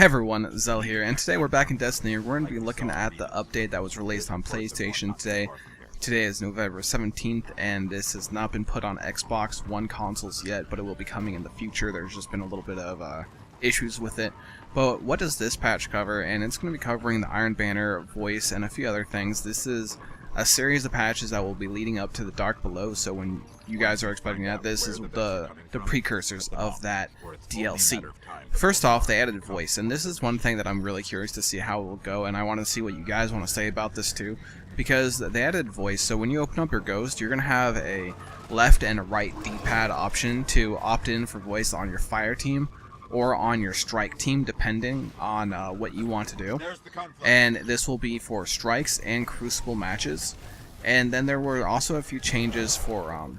Hey everyone, Zell here, and today we're back in Destiny. We're going to be looking at the update that was released on PlayStation today. Today is November 17th, and this has not been put on Xbox One consoles yet, but it will be coming in the future. There's just been a little bit of issues with it. But what does this patch cover? And it's going to be covering the Iron Banner, voice, and a few other things. This is a series of patches that will be leading up to the Dark Below, so when you guys are expecting that, this is the precursors of that DLC. First off, they added voice, and this is one thing that I'm really curious to see how it will go, and I want to see what you guys want to say about this too, because they added voice, so when you open up your Ghost, you're going to have a left and a right D-pad option to opt in for voice on your fire team or on your strike team, depending on what you want to do. And this will be for strikes and crucible matches. And then there were also a few changes for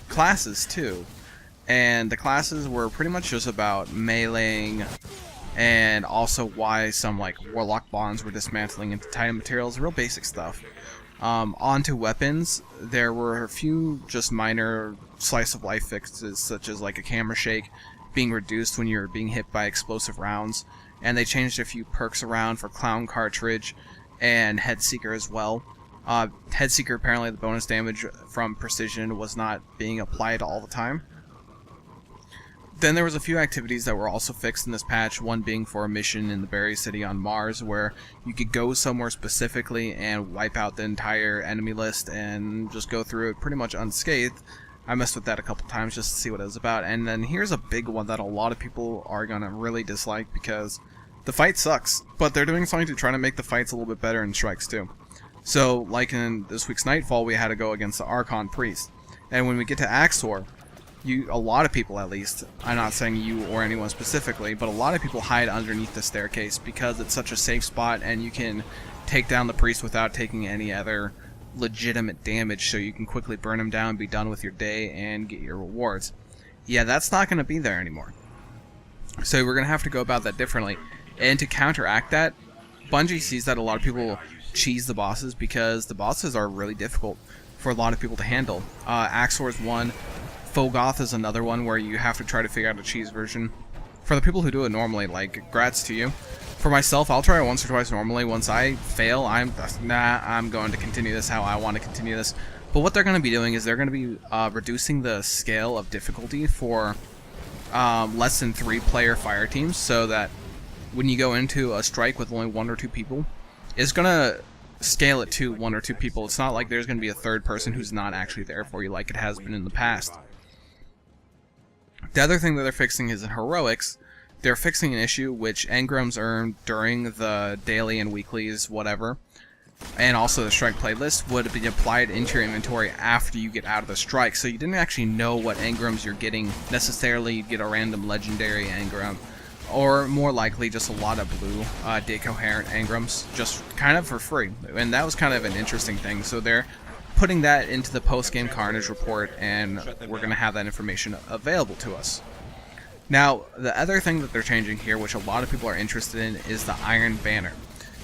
classes too. And the classes were pretty much just about meleeing, and also why some like warlock bonds were dismantling into Titan materials, real basic stuff. Onto weapons, there were a few just minor slice of life fixes, such as like a camera shake being reduced when you're being hit by explosive rounds, and they changed a few perks around for Clown Cartridge and Headseeker as well. Headseeker, apparently the bonus damage from precision was not being applied all the time. Then there was a few activities that were also fixed in this patch, one being for a mission in the Berry City on Mars, where you could go somewhere specifically and wipe out the entire enemy list and just go through it pretty much unscathed. I messed with that a couple times just to see what it was about. And then here's a big one that a lot of people are going to really dislike, because the fight sucks, but they're doing something to try to make the fights a little bit better in strikes too. So, like in this week's Nightfall, we had to go against the Archon Priest. And when we get to Axor, a lot of people at least, I'm not saying you or anyone specifically, but a lot of people hide underneath the staircase because it's such a safe spot and you can take down the priest without taking any other legitimate damage, so you can quickly burn him down, be done with your day, and get your rewards. Yeah, that's not going to be there anymore. So we're going to have to go about that differently. And to counteract that, Bungie sees that a lot of people cheese the bosses because the bosses are really difficult for a lot of people to handle. Axor is one. Fogoth is another one where you have to try to figure out a cheese version. For the people who do it normally, like, grats to you. For myself, I'll try it once or twice normally. Once I fail, I'm going to continue this how I want to continue this. But what they're going to be doing is they're going to be reducing the scale of difficulty for less than 3-player fire teams, so that when you go into a strike with only 1 or 2 people, it's going to scale it to 1 or 2 people. It's not like there's going to be a third person who's not actually there for you like it has been in the past. The other thing that they're fixing is in heroics. They're fixing an issue which engrams earned during the daily and weeklies, whatever, and also the strike playlist would be applied into your inventory after you get out of the strike, so you didn't actually know what engrams you're getting necessarily. You'd get a random legendary engram, or more likely just a lot of blue decoherent engrams, just kind of for free, and that was kind of an interesting thing. So they're putting that into the post-game Carnage report, and we're going to have that information available to us. Now, the other thing that they're changing here, which a lot of people are interested in, is the Iron Banner.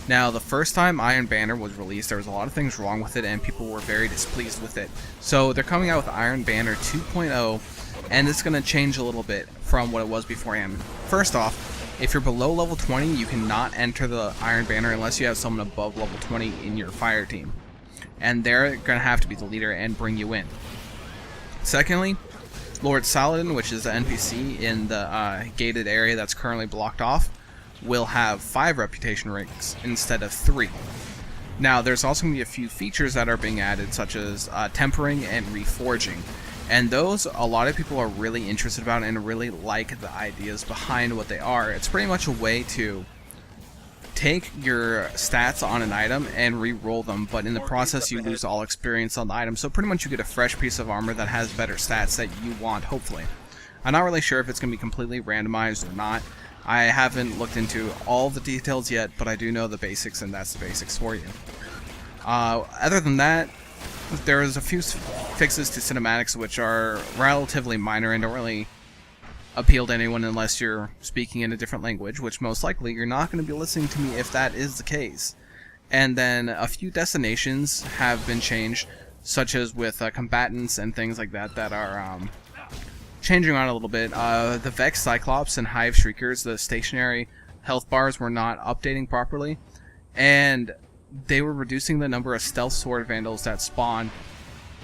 Now, the first time Iron Banner was released, there was a lot of things wrong with it, and people were very displeased with it. So they're coming out with Iron Banner 2.0, and it's going to change a little bit from what it was beforehand. First off, if you're below level 20, you cannot enter the Iron Banner unless you have someone above level 20 in your fire team. And they're going to have to be the leader and bring you in. Secondly, Lord Saladin, which is the NPC in the gated area that's currently blocked off, will have 5 reputation ranks instead of 3. Now, there's also going to be a few features that are being added, such as tempering and reforging. And those, a lot of people are really interested about and really like the ideas behind what they are. It's pretty much a way to take your stats on an item and re-roll them, but in the process you lose all experience on the item, so pretty much you get a fresh piece of armor that has better stats that you want, hopefully. I'm not really sure if it's going to be completely randomized or not. I haven't looked into all the details yet, but I do know the basics, and that's the basics for you. Other than that, there's a few fixes to cinematics which are relatively minor and don't really appeal to anyone unless you're speaking in a different language, which most likely you're not going to be listening to me if that is the case. And then a few destinations have been changed, such as with combatants and things like that that are changing around a little bit. The Vex Cyclops and Hive Shriekers, the stationary health bars were not updating properly, and they were reducing the number of stealth sword vandals that spawn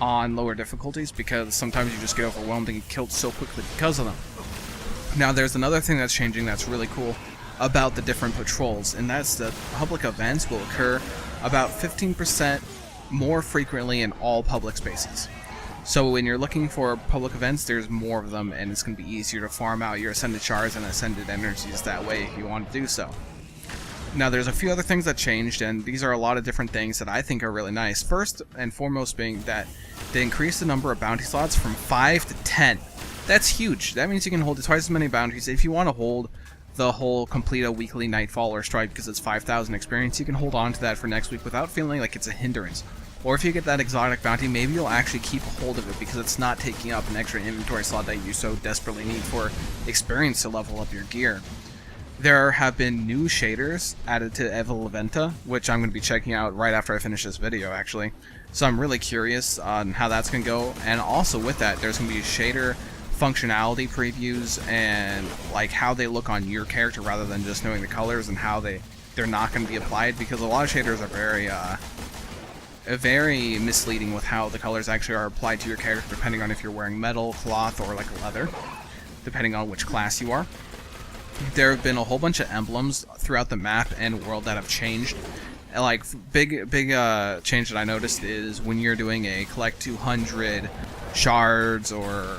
on lower difficulties, because sometimes you just get overwhelmed and get killed so quickly because of them. Now there's another thing that's changing that's really cool about the different patrols, and that's the public events will occur about 15% more frequently in all public spaces. So when you're looking for public events, there's more of them, and it's going to be easier to farm out your ascended shards and ascended energies that way if you want to do so. Now there's a few other things that changed, and these are a lot of different things that I think are really nice. First and foremost being that they increased the number of bounty slots from 5 to 10. That's huge. That means you can hold twice as many bounties. If you want to hold the whole complete a weekly Nightfall or Strike because it's 5,000 experience, you can hold on to that for next week without feeling like it's a hindrance. Or if you get that exotic bounty, maybe you'll actually keep a hold of it because it's not taking up an extra inventory slot that you so desperately need for experience to level up your gear. There have been new shaders added to Evolventa, which I'm going to be checking out right after I finish this video, actually. So I'm really curious on how that's going to go. And also with that, there's going to be shader functionality previews and like how they look on your character rather than just knowing the colors, and how they're not going to be applied, because a lot of shaders are very misleading with how the colors actually are applied to your character, depending on if you're wearing metal, cloth, or like leather, depending on which class you are. There have been a whole bunch of emblems throughout the map and world that have changed. Like big change that I noticed is when you're doing a collect 200 shards or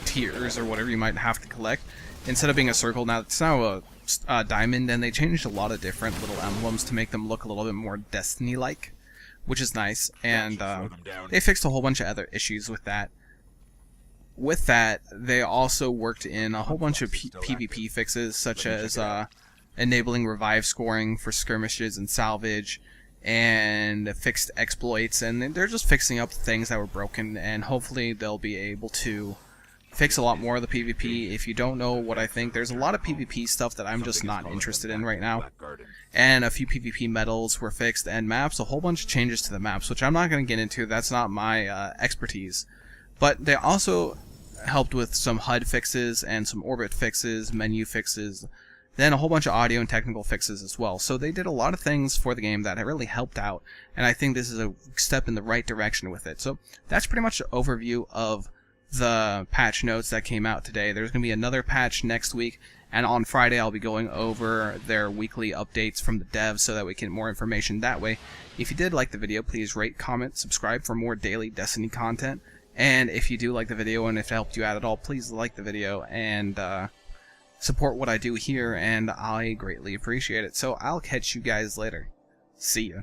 tiers or whatever you might have to collect, instead of being a circle, now it's now a diamond, and they changed a lot of different little emblems to make them look a little bit more Destiny-like, which is nice, and they fixed a whole bunch of other issues with that. With that, they also worked in a whole bunch of PvP fixes, such as enabling revive scoring for skirmishes and salvage, and fixed exploits, and they're just fixing up things that were broken, and hopefully they'll be able to fix a lot more of the PvP. If you don't know what I think, there's a lot of PvP stuff that I'm just not interested in right now. And a few PvP medals were fixed, and maps, a whole bunch of changes to the maps, which I'm not going to get into, that's not my expertise. But they also helped with some HUD fixes and some orbit fixes, menu fixes, then a whole bunch of audio and technical fixes as well. So they did a lot of things for the game that really helped out, and I think this is a step in the right direction with it. So that's pretty much an overview of the patch notes that came out today. There's going to be another patch next week, and on Friday I'll be going over their weekly updates from the devs so that we get more information that way. If you did like the video, please rate, comment, subscribe for more daily Destiny content. And if you do like the video and if it helped you out at all, please like the video and support what I do here, and I greatly appreciate it. So I'll catch you guys later. See ya.